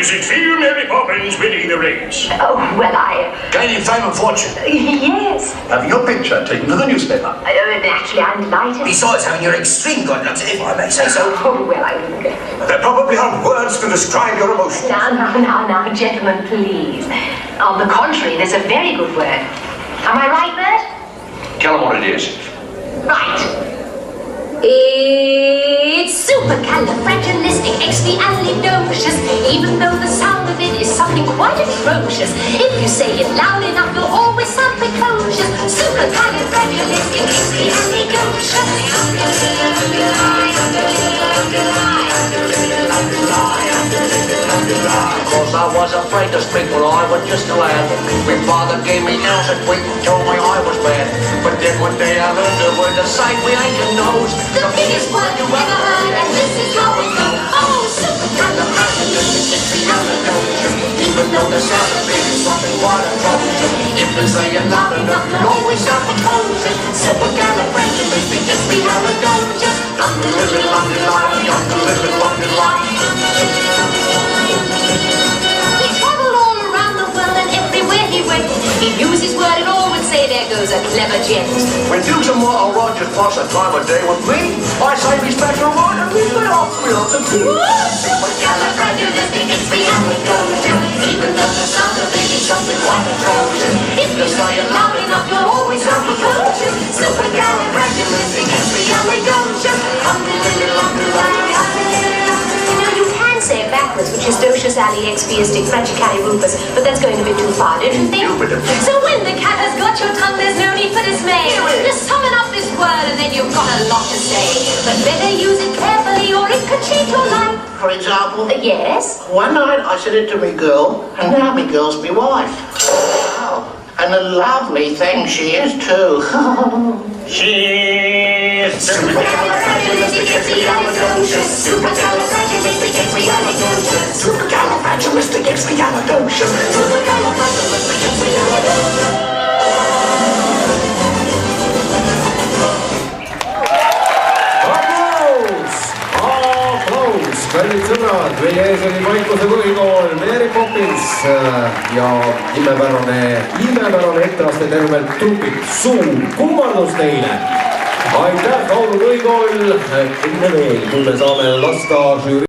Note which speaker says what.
Speaker 1: does it feel, Mary Poppins, winning the race?
Speaker 2: Oh, well,
Speaker 3: Gaining fame and fortune.
Speaker 2: Yes.
Speaker 3: Having your picture taken to the newspaper.
Speaker 2: Naturally, I'm delighted.
Speaker 4: Besides having your extreme good looks, if I may say so.
Speaker 2: Oh, well, I wouldn't go.
Speaker 1: There probably aren't words to describe your emotions.
Speaker 2: Now, gentlemen, please. On the contrary, there's a very good word. Am I right, Bert?
Speaker 3: Tell them what it is.
Speaker 2: Right. It's supercalifragilisticexpialidocious. Even though the sound of it is something quite atrocious, if you say it loud enough, you'll always sound precocious. Supercalifragilisticexpialidocious.
Speaker 5: Cause I was afraid to speak when I was just a lad. My father gave me nails and tweet and told me I was bad. But then one day I learned the word to say we ain't your nose.
Speaker 2: The biggest word you ever heard, and this is how it goes. Oh, supercalifragilisticexpialidocious.
Speaker 5: Even though the sound of it is something quite atrocious, if you say it loud enough, you'll always sound precocious.
Speaker 2: Supercalifragilisticexpialidocious. He traveled all around the world and everywhere he went, he'd use his word and all would say, there goes a clever gent.
Speaker 5: When Dukes and Mortal Rogers pass a time of day with me, I say respect your right and we will off me on the team.
Speaker 2: Supercalifragilisticexpialidocious. Even though the sound of it is something quite atrocious, if you say it loud enough, you'll always sound precocious. Supercalifragilisticexpialidocious. You can say it backwards, which is docious ali expiastic fragicalirufus, but that's going a bit too far, don't you think? So when the cat has got your tongue, there's no need for dismay. Just summon up this word and then you've got a lot to say. But better use it carefully or it could cheat your life.
Speaker 5: For example,
Speaker 2: Yes?
Speaker 5: one night I said it to me girl, and now me girl's me wife. Oh, and a lovely thing she is too.
Speaker 1: Cheers!
Speaker 2: Supercalifragilisticexpialidocious. Supercalifragilisticexpialidocious.
Speaker 5: Supercalifragilisticexpialidocious.
Speaker 2: Supercalifragilisticexpialidocious.
Speaker 6: Kallid sõbrad, meie ees oli Vaikuse põhikool Mary Poppins ja imepärane etteaste tervelt trupid suur kummardus teile. Aitäh, Kaulu põhikool, enne veel, kui me saame lasta žüüri